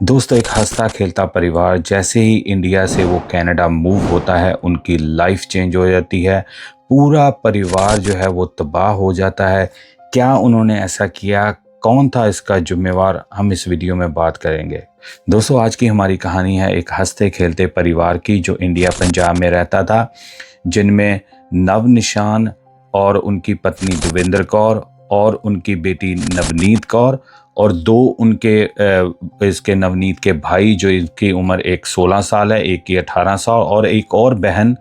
दोस्तों, एक हँसता खेलता परिवार जैसे ही इंडिया से वो कनाडा मूव होता है, उनकी लाइफ चेंज हो जाती है। पूरा परिवार जो है वो तबाह हो जाता है। क्या उन्होंने ऐसा किया? कौन था इसका ज़िम्मेवार? हम इस वीडियो में बात करेंगे। दोस्तों, आज की हमारी कहानी है एक हँसते खेलते परिवार की जो इंडिया पंजाब में रहता था, जिनमें नव निशान और उनकी पत्नी देवेंद्र कौर और उनकी बेटी नवनीत कौर और दो उनके इसके नवनीत के भाई, जो इनकी उम्र एक 16 साल है, एक की 18 साल और एक और बहन,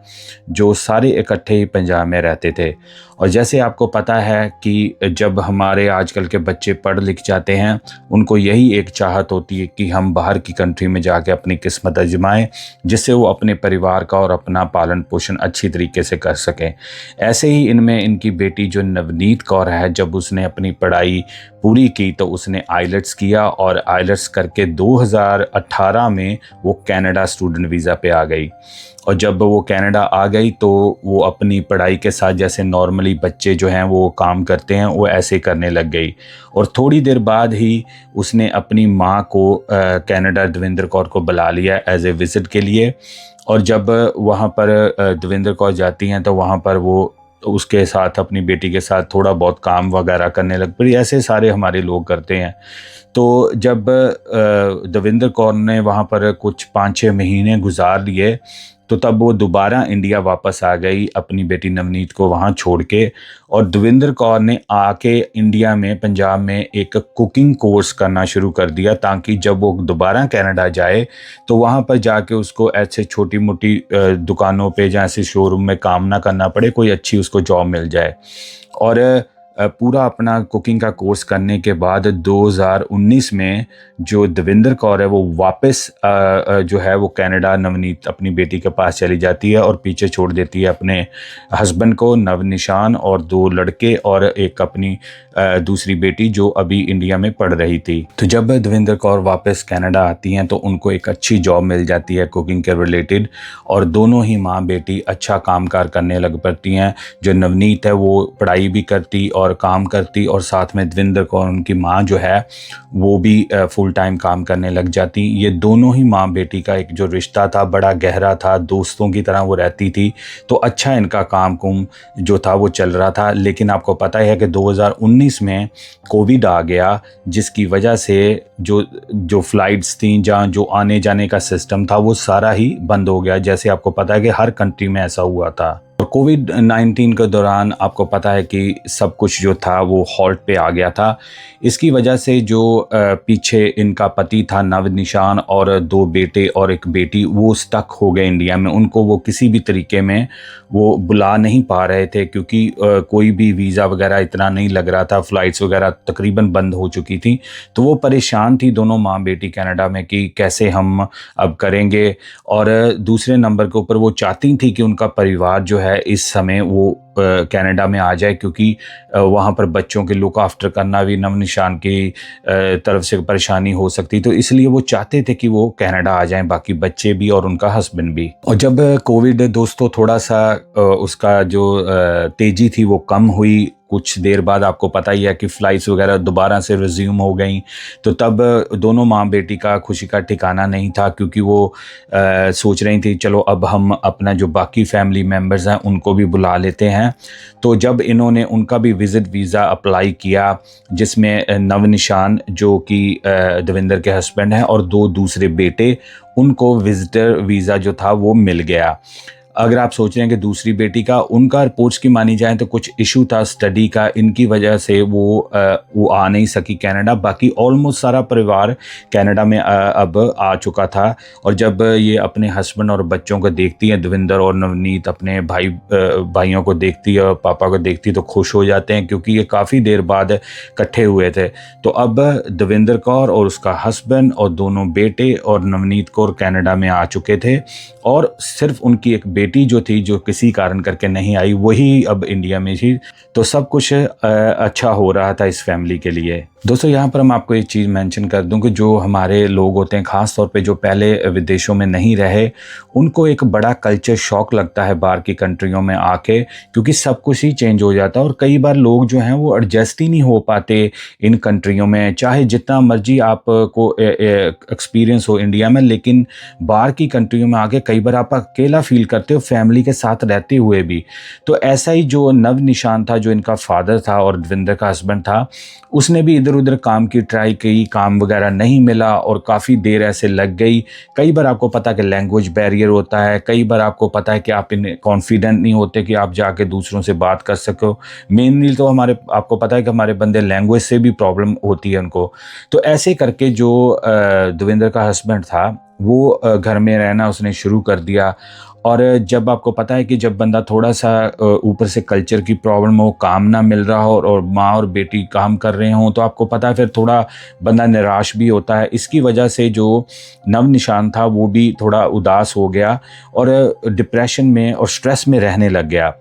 जो सारे इकट्ठे ही पंजाब में रहते थे। और जैसे आपको पता है कि जब हमारे आजकल के बच्चे पढ़ लिख जाते हैं, उनको यही एक चाहत होती है कि हम बाहर की कंट्री में जाके अपनी किस्मत आजमाएं, जिससे वो अपने परिवार का और अपना पालन पोषण अच्छी तरीके से कर सकें। ऐसे ही इनमें इनकी बेटी जो नवनीत कौर है, जब उसने अपनी पढ़ाई पूरी की तो उसने आइलेट्स किया और आइलेट्स करके 2018 में वो कनाडा स्टूडेंट वीज़ा पे आ गई। और जब वो कनाडा आ गई तो वो अपनी पढ़ाई के साथ, जैसे नॉर्मली बच्चे जो हैं वो काम करते हैं, वो ऐसे करने लग गई। और थोड़ी देर बाद ही उसने अपनी माँ को कनाडा देवेंद्र कौर को बुला लिया एज ए विज़िट के लिए। और जब वहाँ पर देवेंद्र कौर जाती हैं तो वहाँ पर वो उसके साथ, अपनी बेटी के साथ थोड़ा बहुत काम वगैरह करने लग पड़ी। ऐसे सारे हमारे लोग करते हैं। तो जब देवेंद्र कौर ने वहाँ पर कुछ 5-6 महीने गुजार लिए, तो तब वो दोबारा इंडिया वापस आ गई अपनी बेटी नवनीत को वहाँ छोड़ के। और देवेंद्र कौर ने आके इंडिया में, पंजाब में एक कुकिंग कोर्स करना शुरू कर दिया, ताकि जब वो दोबारा कनाडा जाए तो वहाँ पर जाके उसको ऐसे छोटी मोटी दुकानों पे या ऐसे शोरूम में काम ना करना पड़े, कोई अच्छी उसको जॉब मिल जाए। और पूरा अपना कुकिंग का कोर्स करने के बाद 2019 में जो देवेंद्र कौर है वो वापस जो है वो कनाडा नवनीत अपनी बेटी के पास चली जाती है और पीछे छोड़ देती है अपने हस्बैंड को, नव निशान, और 2 लड़के और एक अपनी दूसरी बेटी जो अभी इंडिया में पढ़ रही थी। तो जब देवेंद्र कौर वापस कनाडा आती हैं तो उनको एक अच्छी जॉब मिल जाती है कुकिंग के रिलेटेड, और दोनों ही माँ बेटी अच्छा कामकार करने लग पड़ती हैं। जो नवनीत है वो पढ़ाई भी करती और काम करती, और साथ में देवेंद्र कौर उनकी माँ जो है वो भी फुल टाइम काम करने लग जाती। ये दोनों ही माँ बेटी का एक जो रिश्ता था बड़ा गहरा था, दोस्तों की तरह वो रहती थी। तो अच्छा इनका काम कुम जो था वो चल रहा था। लेकिन आपको पता है कि 2019 में कोविड आ गया, जिसकी वजह से जो फ़्लाइट्स थी, जहाँ जो आने जाने का सिस्टम था, वो सारा ही बंद हो गया। जैसे आपको पता है कि हर कंट्री में ऐसा हुआ था। और कोविड-19 के दौरान आपको पता है कि सब कुछ जो था वो हॉल्ट पे आ गया था। इसकी वजह से जो पीछे इनका पति था नव निशान, और 2 बेटे और 1 बेटी, वो स्टक हो गए इंडिया में। उनको वो किसी भी तरीके में वो बुला नहीं पा रहे थे, क्योंकि कोई भी वीज़ा वगैरह इतना नहीं लग रहा था, फ़्लाइट्स वगैरह तकरीबन बंद हो चुकी थी। तो वो परेशान थी दोनों माँ बेटी कनाडा में कि कैसे हम अब करेंगे। और दूसरे नंबर के ऊपर वो चाहती थी कि उनका परिवार जो है इस समय वो कनाडा में आ जाए, क्योंकि वहाँ पर बच्चों के लुक आफ्टर करना भी नव निशान की तरफ से परेशानी हो सकती। तो इसलिए वो चाहते थे कि वो कनाडा आ जाएं, बाकी बच्चे भी और उनका हस्बैंड भी। और जब कोविड दोस्तों थोड़ा सा उसका जो तेज़ी थी वो कम हुई, कुछ देर बाद आपको पता ही है कि फ़्लाइट्स वगैरह दोबारा से रिज्यूम हो गई। तो तब दोनों माँ बेटी का खुशी का ठिकाना नहीं था, क्योंकि वो सोच रही थी चलो अब हम अपना जो बाकी फैमिली मेम्बर्स हैं उनको भी बुला लेते हैं। तो जब इन्होंने उनका भी विज़िट वीज़ा अप्लाई किया, जिसमें नव निशान जो कि देवेंद्र के हस्बैंड हैं और 2 दूसरे बेटे, उनको विज़िटर वीज़ा जो था वो मिल गया। अगर आप सोच रहे हैं कि दूसरी बेटी का, उनका रिपोर्ट्स की मानी जाए तो कुछ इशू था स्टडी का, इनकी वजह से वो आ नहीं सकी कनाडा। बाकी ऑलमोस्ट सारा परिवार कनाडा में अब आ चुका था। और जब ये अपने हस्बैंड और बच्चों को देखती है, देवेंद्र और नवनीत अपने भाइयों को देखती है और पापा को देखती है, तो खुश हो जाते हैं, क्योंकि ये काफ़ी देर बाद इकट्ठे हुए थे। तो अब देवेंद्र कौर और उसका हस्बैंड और दोनों बेटे और नवनीत कौर कनाडा में आ चुके थे, और सिर्फ उनकी एक बेटी जो थी, जो किसी कारण करके नहीं आई, वही अब इंडिया में थी। तो सब कुछ अच्छा हो रहा था इस फैमिली के लिए। दोस्तों यहाँ पर हम आपको एक चीज़ मेंशन कर दूं कि जो हमारे लोग होते हैं, ख़ास तौर पे जो पहले विदेशों में नहीं रहे, उनको एक बड़ा कल्चर शॉक लगता है बाहर की कंट्रियों में आके, क्योंकि सब कुछ ही चेंज हो जाता है। और कई बार लोग जो हैं वो एडजस्ट ही नहीं हो पाते इन कंट्रियों में, चाहे जितना मर्जी आपको एक्सपीरियंस हो इंडिया में, लेकिन बाहर की कंट्रियों में आके कई बार आप अकेला फील करते हो फैमिली के साथ रहते हुए भी। तो ऐसा ही जो नव निशान था, जो इनका फादर था और दविंदर का हस्बैंड था, उसने भी इधर उधर काम की ट्राई की, काम वगैरह नहीं मिला और काफ़ी देर ऐसे लग गई। कई बार आपको पता है कि लैंग्वेज बैरियर होता है, कई बार आपको पता है कि आप इन कॉन्फिडेंट नहीं होते कि आप जाके दूसरों से बात कर सको। मेनली तो हमारे आपको पता है कि हमारे बंदे लैंग्वेज से भी प्रॉब्लम होती है उनको। तो ऐसे करके जो दविंदर का हस्बैंड था वो घर में रहना उसने शुरू कर दिया। और जब आपको पता है कि जब बंदा थोड़ा-सा ऊपर से कल्चर की प्रॉब्लम हो, काम ना मिल रहा हो और माँ और बेटी काम कर रहे हों, तो आपको पता है फिर थोड़ा बंदा निराश भी होता है। इसकी वजह से जो नव-निशान था वो भी थोड़ा उदास हो गया और डिप्रेशन में और स्ट्रेस में रहने लग गया।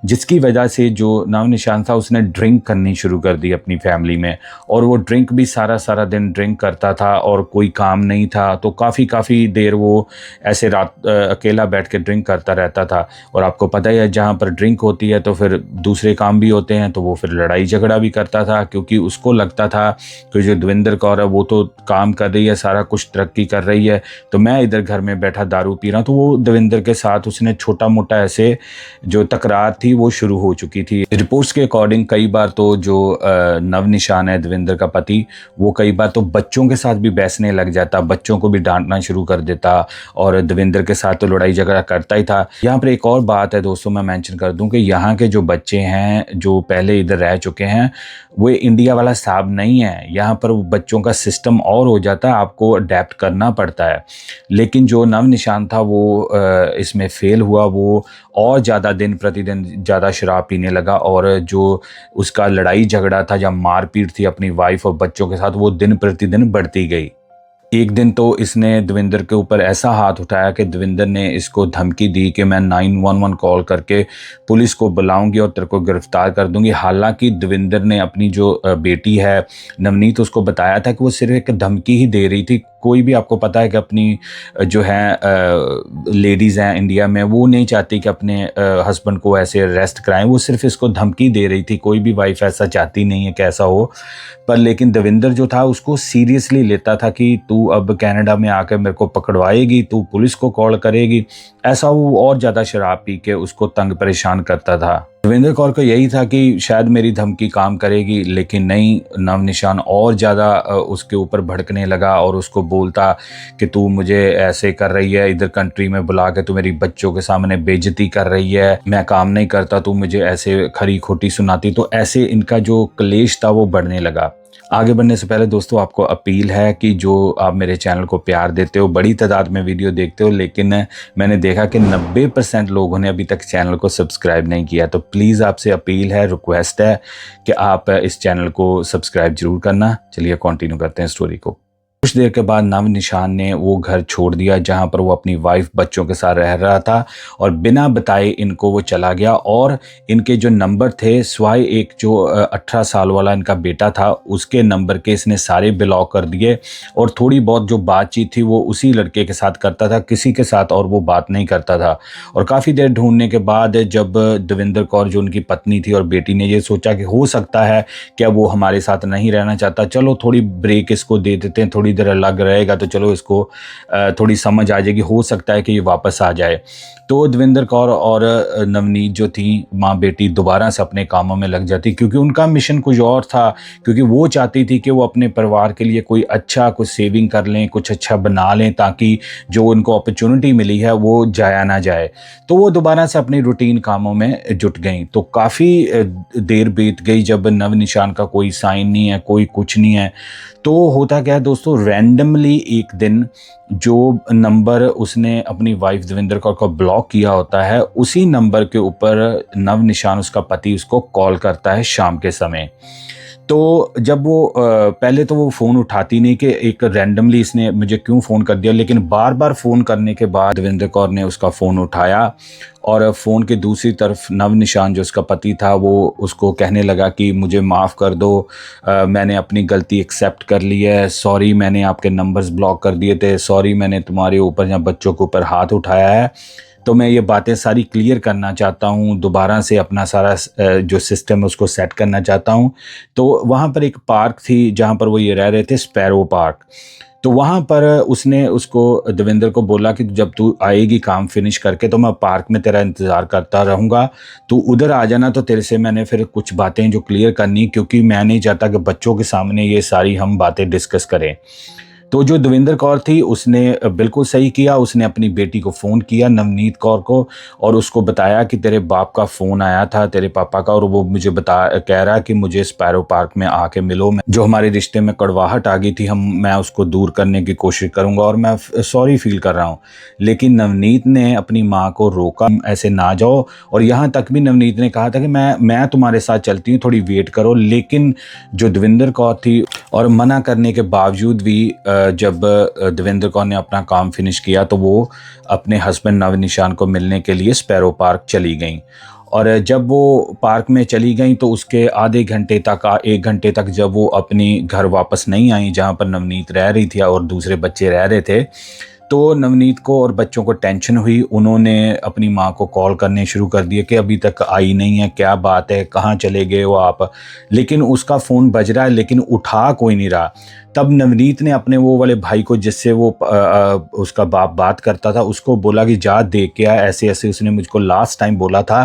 जिसकी वजह से जो नव-निशान था उसने ड्रिंक करनी शुरू कर दी अपनी फैमिली में, और वो ड्रिंक भी सारा-सारा दिन ड्रिंक करता था और कोई काम नहीं था, तो काफ़ी देर वो ऐसे रात अकेला बैठ के ड्रिंक करता रहता था। और आपको पता ही है जहाँ पर ड्रिंक होती है तो फिर दूसरे काम भी होते हैं, तो वो फिर लड़ाई झगड़ा भी करता था, क्योंकि उसको लगता था कि जो दविंदर कौर है वो तो काम कर रही है, सारा कुछ तरक्की कर रही है, तो मैं इधर घर में बैठा दारू पी रहा हूँ। तो वो दविंदर के साथ उसने छोटा-मोटा ऐसे जो तकरार थी वो शुरू हो चुकी थी। रिपोर्ट्स के अकॉर्डिंग कई बार तो जो नव निशान है दविंदर का पति, वो कई बार तो बच्चों के साथ भी बैसने लग जाता, बच्चों को भी डांटना शुरू कर देता और दविंदर के साथ तो लड़ाई झगड़ा करता ही था। यहाँ पर एक और बात है दोस्तों, मैं मेंशन कर दूं कि यहाँ के जो बच्चे हैं जो पहले इधर रह चुके हैं, वो इंडिया वाला हिसाब नहीं है। यहाँ पर बच्चों का सिस्टम और हो जाता है, आपको अडेप्ट करना पड़ता है। लेकिन जो नव निशान था वो इसमें फेल हुआ, वो और ज़्यादा दिन प्रतिदिन ज़्यादा शराब पीने लगा, और जो उसका लड़ाई झगड़ा था या मारपीट थी अपनी वाइफ और बच्चों के साथ, वो दिन प्रतिदिन बढ़ती गई। एक दिन तो इसने दविंदर के ऊपर ऐसा हाथ उठाया कि दविंदर ने इसको धमकी दी कि मैं 911 कॉल करके पुलिस को बुलाऊंगी और तेरे को गिरफ्तार कर दूंगी। हालांकि दविंदर ने अपनी जो बेटी है नवनीत, उसको बताया था कि वो सिर्फ एक धमकी ही दे रही थी। कोई भी आपको पता है कि अपनी जो है लेडीज़ हैं इंडिया में, वो नहीं चाहती कि अपने हस्बैंड को ऐसे अरेस्ट कराएं, वो सिर्फ इसको धमकी दे रही थी। कोई भी वाइफ ऐसा चाहती नहीं है कि ऐसा हो। पर लेकिन दविंदर जो था उसको सीरियसली लेता था कि तू अब कनाडा में आकर मेरे को पकड़वाएगी, तू पुलिस को कॉल करेगी। ऐसा वो और ज़्यादा शराब पी के उसको तंग परेशान करता था। दविंदर कौर को यही था कि शायद मेरी धमकी काम करेगी, लेकिन नहीं, नव निशान और ज़्यादा उसके ऊपर भड़कने लगा और उसको बोलता कि तू मुझे ऐसे कर रही है, इधर कंट्री में बुला के तू मेरी बच्चों के सामने बेइज्जती कर रही है, मैं काम नहीं करता, तू मुझे ऐसे खरी खोटी सुनाती। तो ऐसे इनका जो क्लेश था वो बढ़ने लगा। आगे बढ़ने से पहले दोस्तों आपको अपील है कि जो आप मेरे चैनल को प्यार देते हो, बड़ी तादाद में वीडियो देखते हो, लेकिन मैंने देखा कि 90% लोगों ने अभी तक चैनल को सब्सक्राइब नहीं किया, तो प्लीज़ आपसे अपील है, रिक्वेस्ट है कि आप इस चैनल को सब्सक्राइब जरूर करना। चलिए कंटिन्यू करते हैं स्टोरी को। कुछ देर के बाद नव निशान ने वो घर छोड़ दिया जहां पर वो अपनी वाइफ बच्चों के साथ रह रहा था, और बिना बताए इनको वो चला गया। और इनके जो नंबर थे स्वाय एक जो 18 साल वाला इनका बेटा था उसके नंबर के इसने सारे ब्लॉक कर दिए, और थोड़ी बहुत जो बातचीत थी वो उसी लड़के के साथ करता था, किसी के साथ और वो बात नहीं करता था। और काफ़ी देर ढूंढने के बाद जब दविंदर कौर जो उनकी पत्नी थी और बेटी ने ये सोचा कि हो सकता है क्या वो हमारे साथ नहीं रहना चाहता, चलो थोड़ी ब्रेक इसको दे देते हैं, थोड़ी देर अलग रहेगा तो चलो इसको थोड़ी समझ आ जाएगी, हो सकता है कि ये वापस आ जाए। तो दविंदर कौर और नवनीत जो थी माँ बेटी दोबारा से अपने कामों में लग जाती, क्योंकि उनका मिशन कुछ और था, क्योंकि वो चाहती थी कि वो अपने परिवार के लिए कोई अच्छा कुछ सेविंग कर लें, कुछ अच्छा बना लें, ताकि जो उनको अपॉर्चुनिटी मिली है वो जाया ना जाए। तो वो दोबारा से अपनी रूटीन कामों में जुट गई। तो काफ़ी देर बीत गई जब नव निशान का कोई साइन नहीं है, कोई कुछ नहीं है। तो होता क्या है दोस्तों, रैंडमली एक दिन जो नंबर उसने अपनी वाइफ दविंदर कौर को ब्लॉक किया होता है, उसी नंबर के ऊपर नव निशान उसका पति उसको कॉल करता है शाम के समय। तो जब वो पहले तो वो फ़ोन उठाती नहीं कि एक रैंडमली इसने मुझे क्यों फ़ोन कर दिया, लेकिन बार-बार फ़ोन करने के बाद दविंदर कौर ने उसका फ़ोन उठाया और फ़ोन के दूसरी तरफ नव निशान जो उसका पति था वो उसको कहने लगा कि मुझे माफ़ कर दो, मैंने अपनी गलती एक्सेप्ट कर ली है, सॉरी मैंने आपके नंबर्स ब्लॉक कर दिए थे, सॉरी मैंने तुम्हारे ऊपर या बच्चों के ऊपर हाथ उठाया है, तो मैं ये बातें सारी क्लियर करना चाहता हूँ, दोबारा से अपना सारा जो सिस्टम है उसको सेट करना चाहता हूँ। तो वहाँ पर एक पार्क थी जहाँ पर वो ये रह रहे थे, स्पैरो पार्क। तो वहाँ पर उसने उसको दविंदर को बोला कि जब तू आएगी काम फिनिश करके तो मैं पार्क में तेरा इंतज़ार करता रहूँगा, तू उधर आ जाना, तो तेरे से मैंने फिर कुछ बातें जो क्लियर करनी, क्योंकि मैं नहीं चाहता कि बच्चों के सामने ये सारी हम बातें डिस्कस करें। तो जो दविंदर कौर थी उसने बिल्कुल सही किया, उसने अपनी बेटी को फ़ोन किया नवनीत कौर को और उसको बताया कि तेरे बाप का फ़ोन आया था, तेरे पापा का, और वो मुझे कह रहा है कि मुझे स्पैरो पार्क में आके मिलो, जो हमारे रिश्ते में कड़वाहट आ गई थी मैं उसको दूर करने की कोशिश करूँगा और मैं सॉरी फ़ील कर रहा हूँ। लेकिन नवनीत ने अपनी माँ को रोका, ऐसे ना जाओ, और यहाँ तक भी नवनीत ने कहा था कि मैं तुम्हारे साथ चलती हूँ, थोड़ी वेट करो। लेकिन जो दविंदर कौर थी, और मना करने के बावजूद भी जब दविंदर कौर ने अपना काम फिनिश किया तो वो अपने हस्बैंड नव निशान को मिलने के लिए स्पैरो पार्क चली गई। और जब वो पार्क में चली गई तो उसके आधे घंटे तक 1 घंटे तक जब वो अपनी घर वापस नहीं आई जहाँ पर नवनीत रह रही थी और दूसरे बच्चे रह रहे थे, तो नवनीत को और बच्चों को टेंशन हुई। उन्होंने अपनी माँ को कॉल करने शुरू कर दिए कि अभी तक आई नहीं है, क्या बात है, कहाँ चले गए हो आप। लेकिन उसका फ़ोन बज रहा है लेकिन उठा कोई नहीं रहा। तब नवनीत ने अपने वो वाले भाई को, जिससे वो उसका बाप बात करता था, उसको बोला कि जा देख के आ, ऐसे ऐसे उसने मुझको लास्ट टाइम बोला था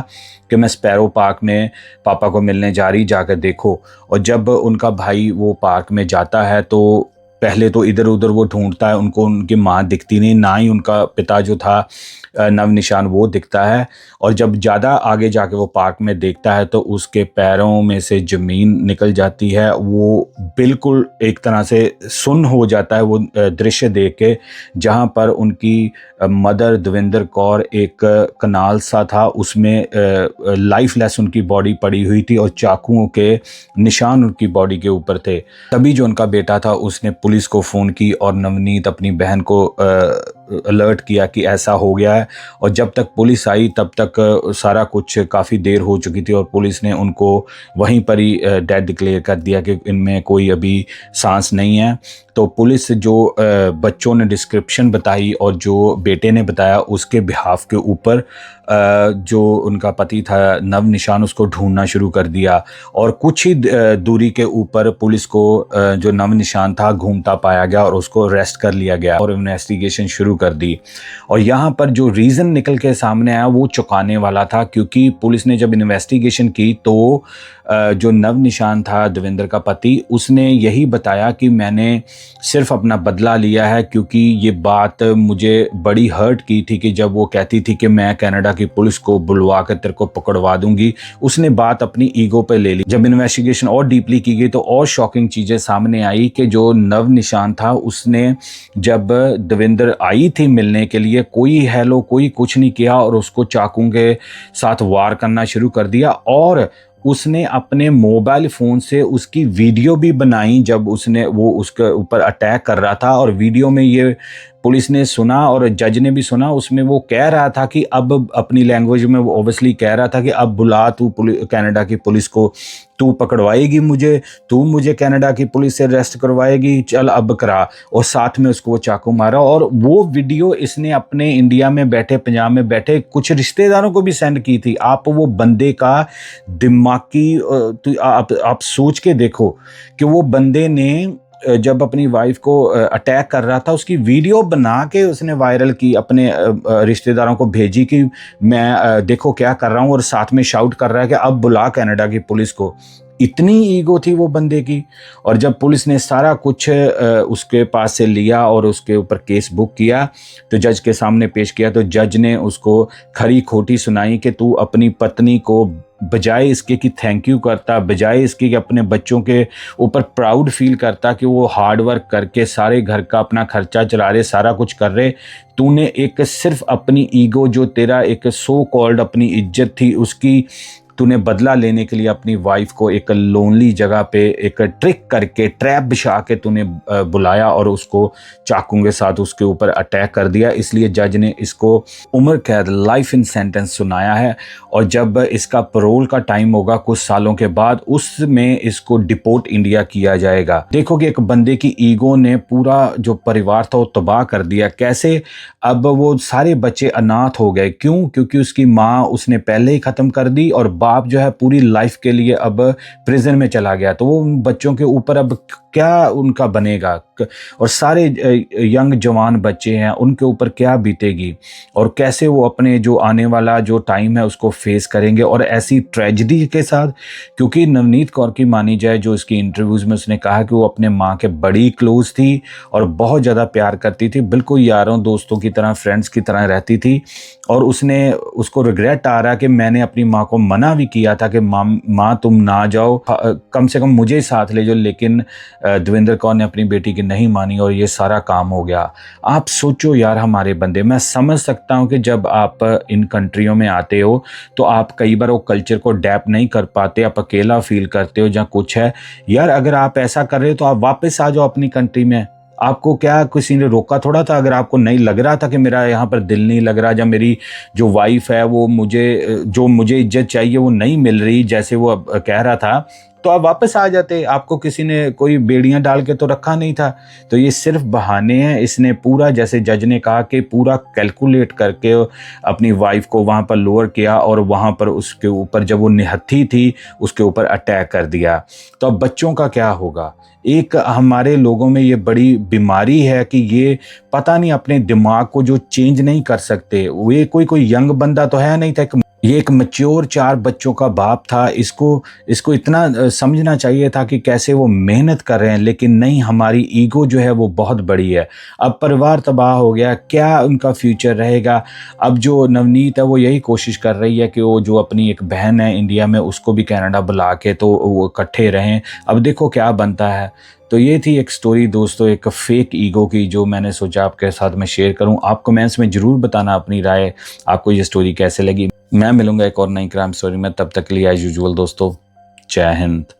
कि मैं स्पैरो पार्क में पापा को मिलने जा रही, जाकर देखो। और जब उनका भाई वो पार्क में जाता है तो पहले तो इधर उधर वो ढूंढता है, उनको उनकी माँ दिखती नहीं, ना ही उनका पिता जो था नव निशान वो दिखता है। और जब ज़्यादा आगे जाके वो पार्क में देखता है तो उसके पैरों में से ज़मीन निकल जाती है, वो बिल्कुल एक तरह से सुन्न हो जाता है वो दृश्य देख के, जहाँ पर उनकी मदर दविंदर कौर एक कनाल सा था, उसमें लाइफलेस उनकी बॉडी पड़ी हुई थी और चाकुओं के निशान उनकी बॉडी के ऊपर थे। तभी जो उनका बेटा था उसने पुलिस को फ़ोन की और नवनीत अपनी बहन को अलर्ट किया कि ऐसा हो गया है। और जब तक पुलिस आई तब तक सारा कुछ काफ़ी देर हो चुकी थी और पुलिस ने उनको वहीं पर ही डेड डिक्लेयर कर दिया कि इनमें कोई अभी सांस नहीं है। तो पुलिस जो बच्चों ने डिस्क्रिप्शन बताई और जो बेटे ने बताया उसके बिहाफ के ऊपर जो उनका पति था नव निशान, उसको ढूंढना शुरू कर दिया। और कुछ ही दूरी के ऊपर पुलिस को जो नव निशान था घूमता पाया गया और उसको अरेस्ट कर लिया गया और इन्वेस्टिगेशन शुरू कर दी। और यहाँ पर जो रीज़न निकल के सामने आया वो चौंकाने वाला था, क्योंकि पुलिस ने जब इन्वेस्टिगेशन की तो जो नव निशान था दविंदर का पति, उसने यही बताया कि मैंने सिर्फ अपना बदला लिया है, क्योंकि ये बात मुझे बड़ी हर्ट की थी कि जब वो कहती थी कि मैं कनाडा की पुलिस को बुलवा कर तेरे को पकड़वा दूंगी, उसने बात अपनी ईगो पे ले ली। जब इन्वेस्टिगेशन और डीपली की गई तो और शॉकिंग चीज़ें सामने आई कि जो नव निशान था उसने जब दविंदर आई थी मिलने के लिए, कोई हेलो कोई कुछ नहीं किया और उसको चाकू के साथ वार करना शुरू कर दिया। और उसने अपने मोबाइल फ़ोन से उसकी वीडियो भी बनाई जब वो उसके ऊपर अटैक कर रहा था। और वीडियो में ये पुलिस ने सुना और जज ने भी सुना, उसमें वो कह रहा था कि अब अपनी लैंग्वेज में वो ऑब्वियसली कह रहा था कि अब बुला तू कनाडा की पुलिस को, तू पकड़वाएगी मुझे, तू मुझे कनाडा की पुलिस से अरेस्ट करवाएगी, चल अब करा। और साथ में उसको वो चाकू मारा। और वो वीडियो इसने अपने इंडिया में बैठे, पंजाब में बैठे कुछ रिश्तेदारों को भी सेंड की थी। आप वो बंदे का दिमागी आप सोच के देखो कि वो बंदे ने जब अपनी वाइफ को अटैक कर रहा था उसकी वीडियो बना के उसने वायरल की, अपने रिश्तेदारों को भेजी कि मैं देखो क्या कर रहा हूँ, और साथ में शाउट कर रहा है कि अब बुला कनाडा की पुलिस को। इतनी ईगो थी वो बंदे की। और जब पुलिस ने सारा कुछ उसके पास से लिया और उसके ऊपर केस बुक किया तो जज के सामने पेश किया, तो जज ने उसको खरी खोटी सुनाई कि तू अपनी पत्नी को बजाय इसके कि थैंक यू करता, बजाय इसके कि अपने बच्चों के ऊपर प्राउड फील करता कि वो हार्ड वर्क करके सारे घर का अपना खर्चा चला रहे, सारा कुछ कर रहे, तूने एक सिर्फ अपनी ईगो, जो तेरा एक सो कॉल्ड अपनी इज्जत थी उसकी तूने बदला लेने के लिए अपनी वाइफ को एक लोनली जगह पे एक ट्रिक करके ट्रैप बिछा के तूने बुलाया और उसको चाकू के साथ उसके ऊपर अटैक कर दिया, इसलिए जज ने इसको उम्र कैद लाइफ इन सेंटेंस सुनाया है। और जब इसका पैरोल का टाइम होगा कुछ सालों के बाद, उसमें इसको डिपोर्ट इंडिया किया जाएगा। देखो कि एक बंदे की ईगो ने पूरा जो परिवार था वो तबाह कर दिया। कैसे? अब वो सारे बच्चे अनाथ हो गए। क्यों? क्योंकि उसकी माँ उसने पहले ही ख़त्म कर दी और बाप जो है पूरी लाइफ के लिए अब प्रिजन में चला गया। तो वो बच्चों के ऊपर अब क्या उनका बनेगा, और सारे यंग जवान बच्चे हैं उनके ऊपर क्या बीतेगी, और कैसे वो अपने जो आने वाला जो टाइम है उसको फेस करेंगे। और ऐसी ट्रेजिडी के साथ, क्योंकि नवनीत कौर की मानी जाए, जो इसकी इंटरव्यूज़ में उसने कहा कि वो अपने माँ के बड़ी क्लोज थी और बहुत ज़्यादा प्यार करती थी, बिल्कुल यारों दोस्तों की तरह, फ्रेंड्स की तरह रहती थी। और उसको रिग्रेट आ रहा कि मैंने अपनी माँ को मना भी किया था कि माँ तुम ना जाओ, कम से कम मुझे ही साथ ले जाओ, लेकिन देवेंद्र कौर ने अपनी बेटी की नहीं मानी और ये सारा काम हो गया। आप सोचो यार हमारे बंदे, मैं समझ सकता हूँ कि जब आप इन कंट्रियों में आते हो तो आप कई बार वो कल्चर को अडैप्ट नहीं कर पाते, आप अकेला फील करते हो जहाँ कुछ है। यार अगर आप ऐसा कर रहे हो तो आप वापस आ जाओ अपनी कंट्री में। आपको क्या किसी ने रोका थोड़ा था? अगर आपको नहीं लग रहा था कि मेरा यहाँ पर दिल नहीं लग रहा, या मेरी जो वाइफ है वो मुझे इज्जत चाहिए वो नहीं मिल रही जैसे वो कह रहा था, तो आप वापस आ जाते। आपको किसी ने कोई बेड़ियां डाल के तो रखा नहीं था। तो ये सिर्फ बहाने हैं। इसने पूरा, जैसे जज ने कहा, कि पूरा कैलकुलेट करके अपनी वाइफ को वहाँ पर लोअर किया और वहाँ पर उसके ऊपर जब वो निहत्थी थी उसके ऊपर अटैक कर दिया। तो अब बच्चों का क्या होगा? एक हमारे लोगों में ये बड़ी बीमारी है कि ये पता नहीं अपने दिमाग को जो चेंज नहीं कर सकते। ये कोई यंग बंदा तो है नहीं था, ये एक मैच्योर 4 बच्चों का बाप था। इसको इतना समझना चाहिए था कि कैसे वो मेहनत कर रहे हैं, लेकिन नहीं, हमारी ईगो जो है वो बहुत बड़ी है। अब परिवार तबाह हो गया, क्या उनका फ्यूचर रहेगा? अब जो नवनीत है वो यही कोशिश कर रही है कि वो जो अपनी एक बहन है इंडिया में उसको भी कनाडा बुला के तो वो इकट्ठे रहें। अब देखो क्या बनता है। तो ये थी एक स्टोरी दोस्तों, एक फेक ईगो की, जो मैंने सोचा आपके साथ में शेयर करूं। आप कमेंट्स में ज़रूर बताना अपनी राय, आपको ये स्टोरी कैसे लगी। मैं मिलूंगा एक और नई क्राइम स्टोरी में, तब तक के लिए एज यूजुअल दोस्तों, जय हिंद।